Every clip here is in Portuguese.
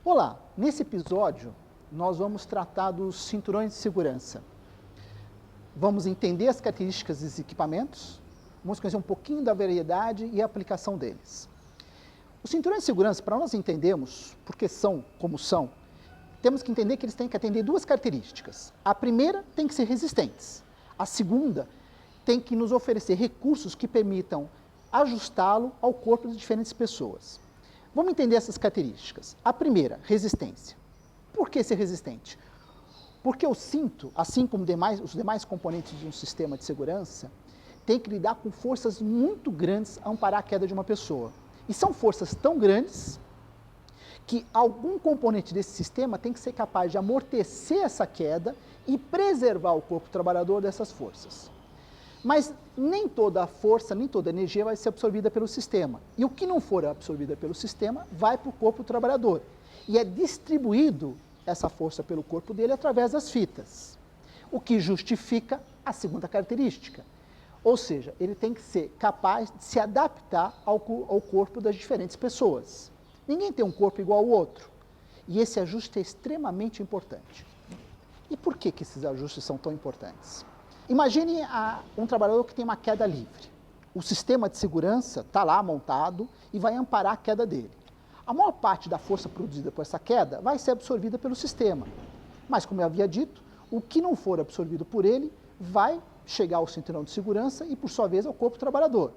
Olá, nesse episódio nós vamos tratar dos cinturões de segurança. Vamos entender as características dos equipamentos, vamos conhecer um pouquinho da variedade e a aplicação deles. Os cinturões de segurança, para nós entendermos por que são como são, temos que entender que eles têm que atender duas características. A primeira tem que ser resistentes. A segunda tem que nos oferecer recursos que permitam ajustá-lo ao corpo de diferentes pessoas. Vamos entender essas características. A primeira, resistência. Por que ser resistente? Porque o cinto, assim como os demais componentes de um sistema de segurança, tem que lidar com forças muito grandes a amparar a queda de uma pessoa. E são forças tão grandes que algum componente desse sistema tem que ser capaz de amortecer essa queda e preservar o corpo trabalhador dessas forças. Mas nem toda a força, nem toda a energia vai ser absorvida pelo sistema. E o que não for absorvida pelo sistema vai para o corpo do trabalhador. E é distribuído essa força pelo corpo dele através das fitas. O que justifica a segunda característica. Ou seja, ele tem que ser capaz de se adaptar ao corpo das diferentes pessoas. Ninguém tem um corpo igual ao outro. E esse ajuste é extremamente importante. E por que esses ajustes são tão importantes? Imagine um trabalhador que tem uma queda livre. O sistema de segurança está lá montado e vai amparar a queda dele. A maior parte da força produzida por essa queda vai ser absorvida pelo sistema. Mas, como eu havia dito, o que não for absorvido por ele vai chegar ao cinturão de segurança e, por sua vez, ao corpo trabalhador.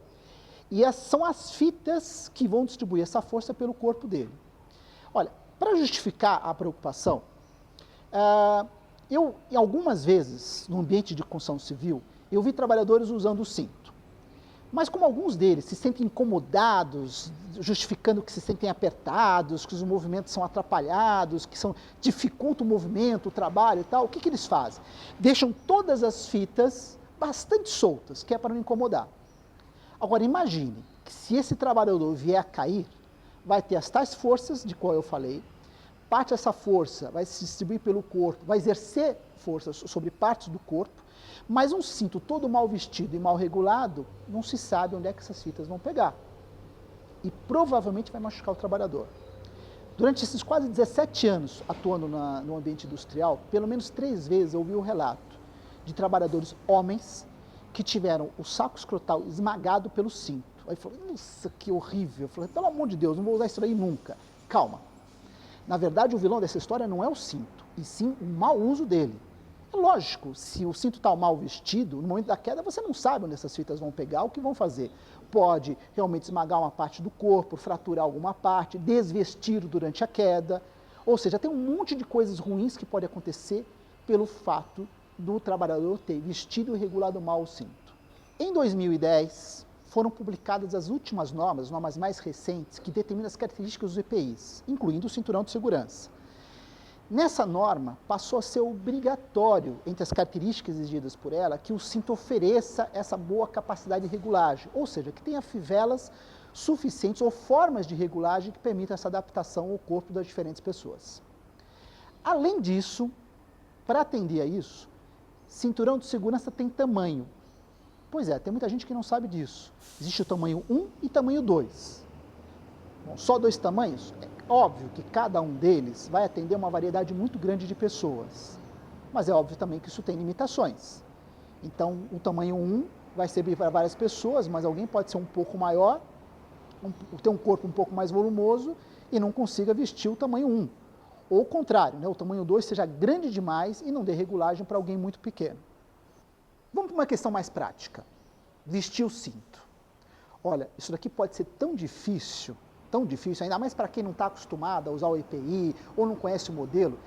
E são as fitas que vão distribuir essa força pelo corpo dele. Olha, para justificar a preocupação, algumas vezes, no ambiente de construção civil, eu vi trabalhadores usando o cinto. Mas como alguns deles se sentem incomodados, justificando que se sentem apertados, que os movimentos são atrapalhados, que dificulta o movimento, o trabalho e tal, o que eles fazem? Deixam todas as fitas bastante soltas, que é para não incomodar. Agora imagine que se esse trabalhador vier a cair, vai ter as tais forças de qual eu falei, parte dessa força vai se distribuir pelo corpo, vai exercer força sobre partes do corpo, mas um cinto todo mal vestido e mal regulado, não se sabe onde é que essas fitas vão pegar. E provavelmente vai machucar o trabalhador. Durante esses quase 17 anos atuando no ambiente industrial, pelo menos 3 vezes eu ouvi o relato de trabalhadores homens que tiveram o saco escrotal esmagado pelo cinto. Aí falou, nossa, que horrível. Eu falei, pelo amor de Deus, não vou usar isso aí nunca. Calma. Na verdade, o vilão dessa história não é o cinto, e sim o mau uso dele. É lógico, se o cinto está mal vestido, no momento da queda você não sabe onde essas fitas vão pegar, o que vão fazer. Pode realmente esmagar uma parte do corpo, fraturar alguma parte, desvestir durante a queda. Ou seja, tem um monte de coisas ruins que pode acontecer pelo fato do trabalhador ter vestido e regulado mal o cinto. Em 2010, foram publicadas as últimas normas, as normas mais recentes, que determinam as características dos EPIs, incluindo o cinturão de segurança. Nessa norma, passou a ser obrigatório, entre as características exigidas por ela, que o cinto ofereça essa boa capacidade de regulagem, ou seja, que tenha fivelas suficientes ou formas de regulagem que permitam essa adaptação ao corpo das diferentes pessoas. Além disso, para atender a isso, cinturão de segurança tem tamanho. Pois é, tem muita gente que não sabe disso. Existe o tamanho 1 e tamanho 2. Bom, só 2 tamanhos? É óbvio que cada um deles vai atender uma variedade muito grande de pessoas. Mas é óbvio também que isso tem limitações. Então, o tamanho 1 vai servir para várias pessoas, mas alguém pode ser um pouco maior, ter um corpo um pouco mais volumoso e não consiga vestir o tamanho 1. Ou o contrário, né? O tamanho 2 seja grande demais e não dê regulagem para alguém muito pequeno. Vamos para uma questão mais prática. Vestir o cinto. Olha, isso daqui pode ser tão difícil, ainda mais para quem não está acostumado a usar o EPI ou não conhece o modelo,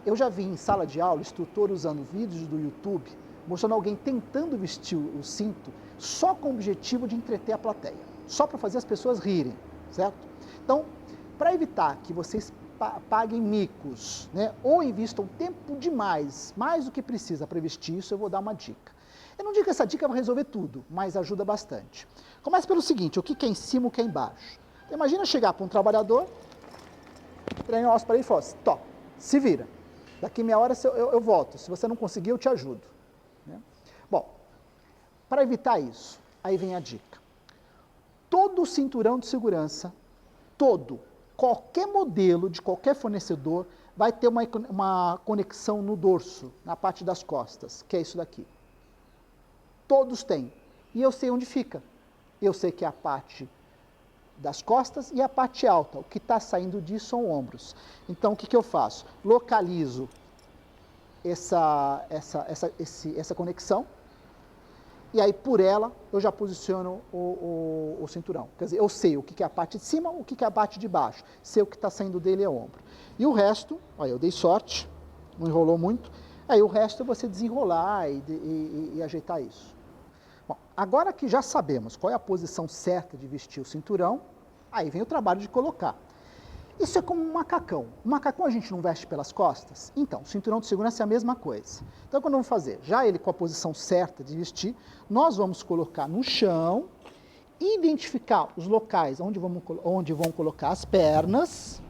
eu já vi em sala de aula, instrutor usando vídeos do YouTube, mostrando alguém tentando vestir o cinto só com o objetivo de entreter a plateia, só para fazer as pessoas rirem, certo? Então, para evitar que vocês paguem micos, né, ou invistam tempo demais, mais do que precisa para vestir isso, eu vou dar uma dica. Eu não digo que essa dica vai resolver tudo, mas ajuda bastante. Começa pelo seguinte, o que é em cima e o que é embaixo. Então, imagina chegar para um trabalhador, treinar o osso para ele e falar, top, se vira, daqui meia hora eu volto, se você não conseguir eu te ajudo. Né? Bom, para evitar isso, aí vem a dica. Todo cinturão de segurança, todo, qualquer modelo de qualquer fornecedor vai ter uma conexão no dorso, na parte das costas, que é isso daqui. Todos têm. E eu sei onde fica. Eu sei que é a parte das costas e a parte alta. O que está saindo disso são ombros. Então, o que eu faço? Localizo essa conexão, e aí por ela eu já posiciono o cinturão. Quer dizer, eu sei o que é a parte de cima, o que é a parte de baixo. Sei o que está saindo dele é o ombro. E o resto, olha, eu dei sorte, não enrolou muito, aí o resto é você desenrolar e ajeitar isso. Bom, agora que já sabemos qual é a posição certa de vestir o cinturão, aí vem o trabalho de colocar. Isso é como um macacão. O macacão a gente não veste pelas costas? Então, o cinturão de segurança é a mesma coisa. Então, quando vamos fazer? Já ele com a posição certa de vestir, nós vamos colocar no chão, identificar os locais onde vão colocar as pernas,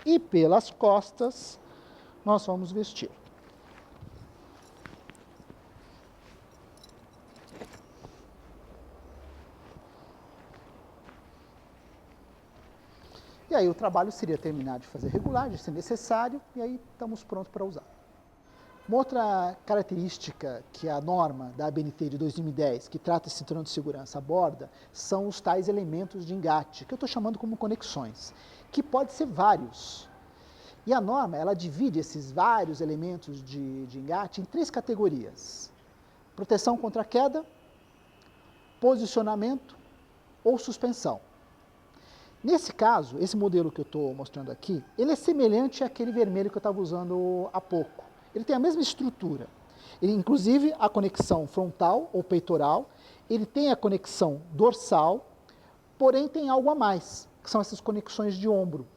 e pelas costas nós vamos vestir. E aí o trabalho seria terminar de fazer regulagem, se necessário, e aí estamos prontos para usar. Uma outra característica que a norma da ABNT de 2010, que trata esse cinturão de segurança, aborda, são os tais elementos de engate, que eu estou chamando como conexões, que pode ser vários. E a norma, ela divide esses vários elementos de engate em 3 categorias: proteção contra queda, posicionamento ou suspensão. Nesse caso, esse modelo que eu estou mostrando aqui, ele é semelhante àquele vermelho que eu estava usando há pouco. Ele tem a mesma estrutura. Ele, inclusive, a conexão frontal ou peitoral, ele tem a conexão dorsal, porém tem algo a mais, que são essas conexões de ombro.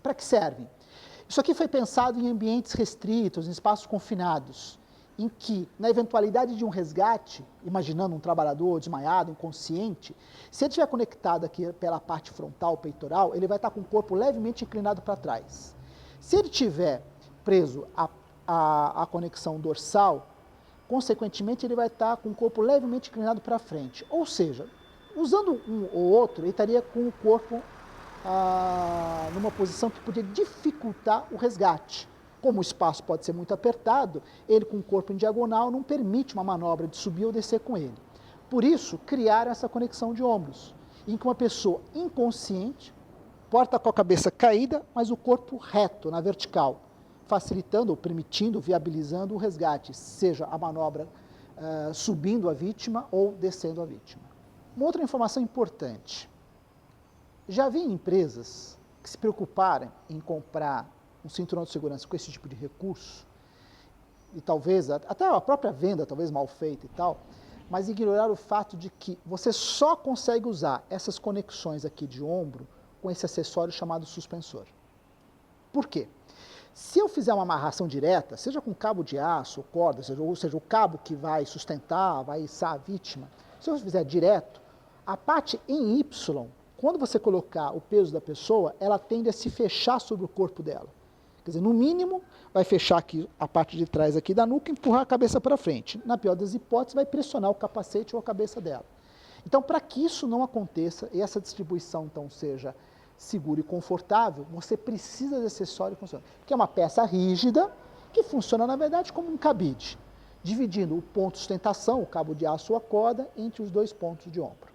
Para que servem? Isso aqui foi pensado em ambientes restritos, em espaços confinados, em que, na eventualidade de um resgate, imaginando um trabalhador desmaiado, inconsciente, se ele estiver conectado aqui pela parte frontal, peitoral, ele vai estar com o corpo levemente inclinado para trás. Se ele estiver preso à conexão dorsal, consequentemente ele vai estar com o corpo levemente inclinado para frente. Ou seja, usando um ou outro, ele estaria com o corpo numa posição que podia dificultar o resgate. Como o espaço pode ser muito apertado, ele com o corpo em diagonal não permite uma manobra de subir ou descer com ele. Por isso, criaram essa conexão de ombros, em que uma pessoa inconsciente porta com a cabeça caída, mas o corpo reto, na vertical, facilitando ou permitindo, viabilizando o resgate, seja a manobra subindo a vítima ou descendo a vítima. Uma outra informação importante. Já havia empresas que se preocuparam em comprar um cinturão de segurança com esse tipo de recurso, e talvez, até a própria venda, talvez mal feita e tal, mas ignorar o fato de que você só consegue usar essas conexões aqui de ombro com esse acessório chamado suspensor. Por quê? Se eu fizer uma amarração direta, seja com cabo de aço ou corda, ou seja, o cabo que vai sustentar, vai içar a vítima, se eu fizer direto, a parte em Y, quando você colocar o peso da pessoa, ela tende a se fechar sobre o corpo dela. Quer dizer, no mínimo, vai fechar aqui a parte de trás aqui da nuca e empurrar a cabeça para frente. Na pior das hipóteses, vai pressionar o capacete ou a cabeça dela. Então, para que isso não aconteça e essa distribuição, então, seja segura e confortável, você precisa de acessório funcional, que é uma peça rígida que funciona, na verdade, como um cabide, dividindo o ponto de sustentação, o cabo de aço ou a corda, entre os 2 pontos de ombro.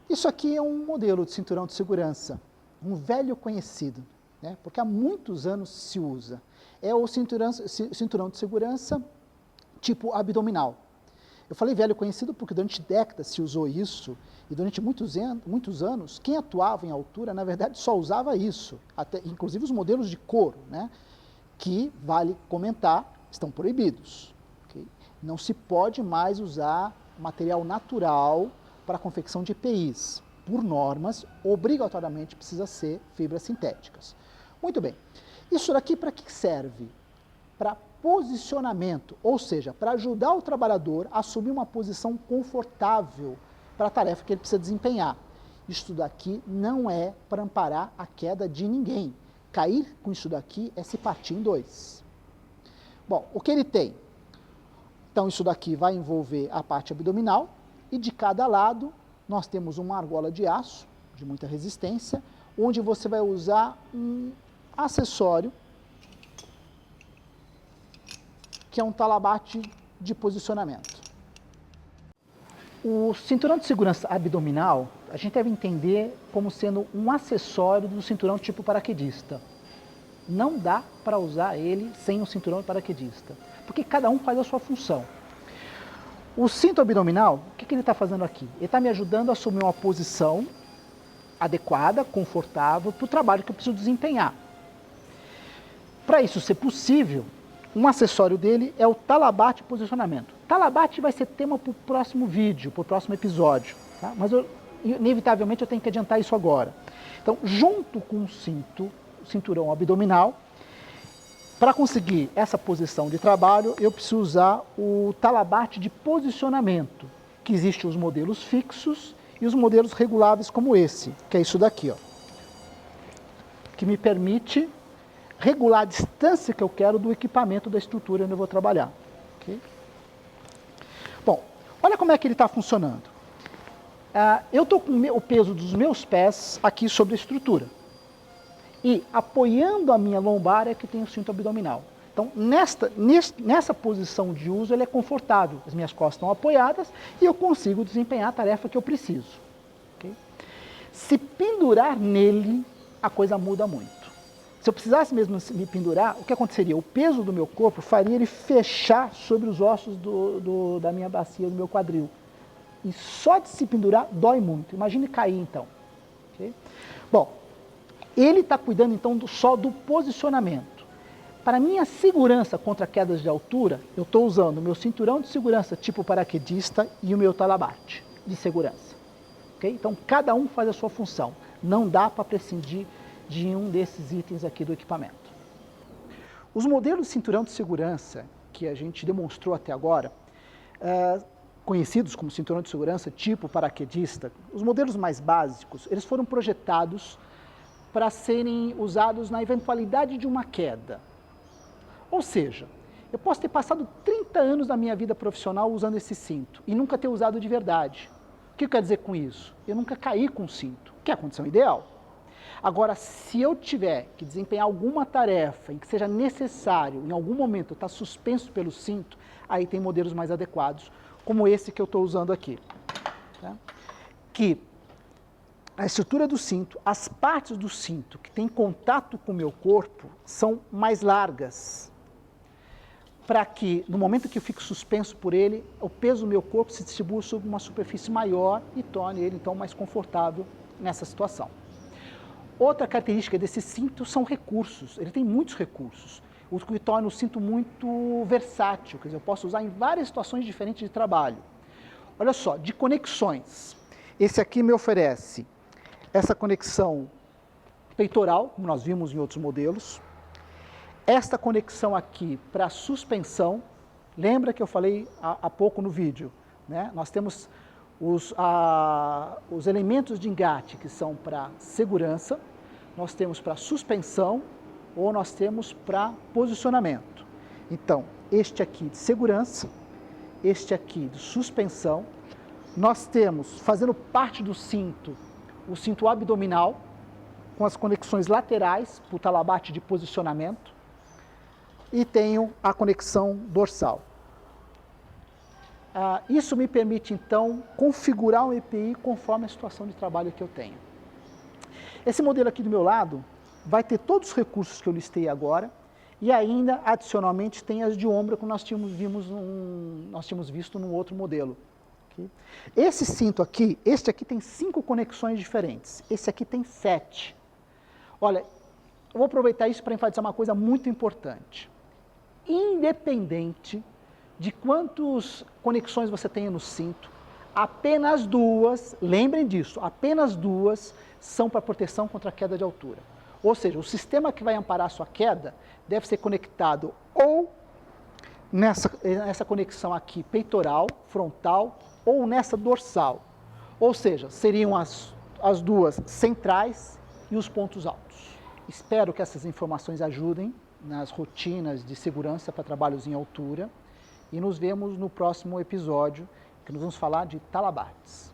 Isso aqui é um modelo de cinturão de segurança, um velho conhecido, né? Porque há muitos anos se usa. É o cinturão de segurança tipo abdominal. Eu falei velho conhecido porque durante décadas se usou isso, e durante muitos anos, quem atuava em altura, na verdade, só usava isso, até, inclusive os modelos de couro, né? Que, vale comentar, estão proibidos. Okay? Não se pode mais usar material natural para a confecção de EPIs. Por normas, obrigatoriamente precisa ser fibras sintéticas. Muito bem. Isso daqui para que serve? Para posicionamento, ou seja, para ajudar o trabalhador a assumir uma posição confortável para a tarefa que ele precisa desempenhar. Isso daqui não é para amparar a queda de ninguém. Cair com isso daqui é se partir em 2. Bom, o que ele tem? Então, isso daqui vai envolver a parte abdominal e de cada lado nós temos uma argola de aço, de muita resistência, onde você vai usar um acessório, que é um talabarte de posicionamento. O cinturão de segurança abdominal, a gente deve entender como sendo um acessório do cinturão tipo paraquedista. Não dá para usar ele sem o cinturão de paraquedista, porque cada um faz a sua função. O cinto abdominal, o que ele está fazendo aqui? Ele está me ajudando a assumir uma posição adequada, confortável, para o trabalho que eu preciso desempenhar. Para isso ser possível, um acessório dele é o talabarte de posicionamento. Talabarte vai ser tema para o próximo vídeo, para o próximo episódio, tá? Mas inevitavelmente eu tenho que adiantar isso agora. Então, junto com o cinturão abdominal, para conseguir essa posição de trabalho, eu preciso usar o talabarte de posicionamento, que existem os modelos fixos e os modelos reguláveis como esse, que é isso daqui, ó, que me permite regular a distância que eu quero do equipamento da estrutura onde eu vou trabalhar. Okay? Bom, olha como é que ele está funcionando. Eu estou com o peso dos meus pés aqui sobre a estrutura. E apoiando a minha lombar é que tem o cinto abdominal. Então, nessa posição de uso, ele é confortável. As minhas costas estão apoiadas e eu consigo desempenhar a tarefa que eu preciso. Okay? Se pendurar nele, a coisa muda muito. Se eu precisasse mesmo me pendurar, o que aconteceria? O peso do meu corpo faria ele fechar sobre os ossos da minha bacia, do meu quadril. E só de se pendurar dói muito. Imagine cair então. Okay? Bom, ele está cuidando então só do posicionamento. Para minha segurança contra quedas de altura, eu estou usando o meu cinturão de segurança tipo paraquedista e o meu talabarte de segurança. Okay? Então cada um faz a sua função. Não dá para prescindir de um desses itens aqui do equipamento. Os modelos de cinturão de segurança que a gente demonstrou até agora, conhecidos como cinturão de segurança tipo paraquedista, os modelos mais básicos, eles foram projetados para serem usados na eventualidade de uma queda. Ou seja, eu posso ter passado 30 anos da minha vida profissional usando esse cinto e nunca ter usado de verdade. O que eu quero dizer com isso? Eu nunca caí com o cinto, que é a condição ideal. Agora, se eu tiver que desempenhar alguma tarefa em que seja necessário, em algum momento, estar suspenso pelo cinto, aí tem modelos mais adequados, como esse que eu estou usando aqui. Tá? Que a estrutura do cinto, as partes do cinto que têm contato com o meu corpo são mais largas, para que, no momento que eu fico suspenso por ele, o peso do meu corpo se distribua sobre uma superfície maior e torne ele, então, mais confortável nessa situação. Outra característica desse cinto são recursos, ele tem muitos recursos, o que torna o cinto muito versátil, quer dizer, eu posso usar em várias situações diferentes de trabalho. Olha só, de conexões, esse aqui me oferece essa conexão peitoral, como nós vimos em outros modelos, esta conexão aqui para suspensão, lembra que eu falei há pouco no vídeo, né? Nós temos os elementos de engate que são para segurança, nós temos para suspensão ou nós temos para posicionamento. Então, este aqui de segurança, este aqui de suspensão, nós temos, fazendo parte do cinto, o cinto abdominal, com as conexões laterais para o talabarte de posicionamento, e tenho a conexão dorsal. Isso me permite, então, configurar um EPI conforme a situação de trabalho que eu tenho. Esse modelo aqui do meu lado vai ter todos os recursos que eu listei agora e ainda, adicionalmente, tem as de ombro que nós tínhamos visto no outro modelo. Okay? Esse cinto aqui, este aqui tem 5 conexões diferentes, esse aqui tem 7. Olha, eu vou aproveitar isso para enfatizar uma coisa muito importante. Independente de quantas conexões você tenha no cinto, apenas 2, lembrem disso, apenas 2 são para proteção contra a queda de altura. Ou seja, o sistema que vai amparar a sua queda deve ser conectado ou nessa conexão aqui peitoral, frontal, ou nessa dorsal. Ou seja, seriam as 2 centrais e os pontos altos. Espero que essas informações ajudem nas rotinas de segurança para trabalhos em altura. E nos vemos no próximo episódio, que nós vamos falar de talabartes.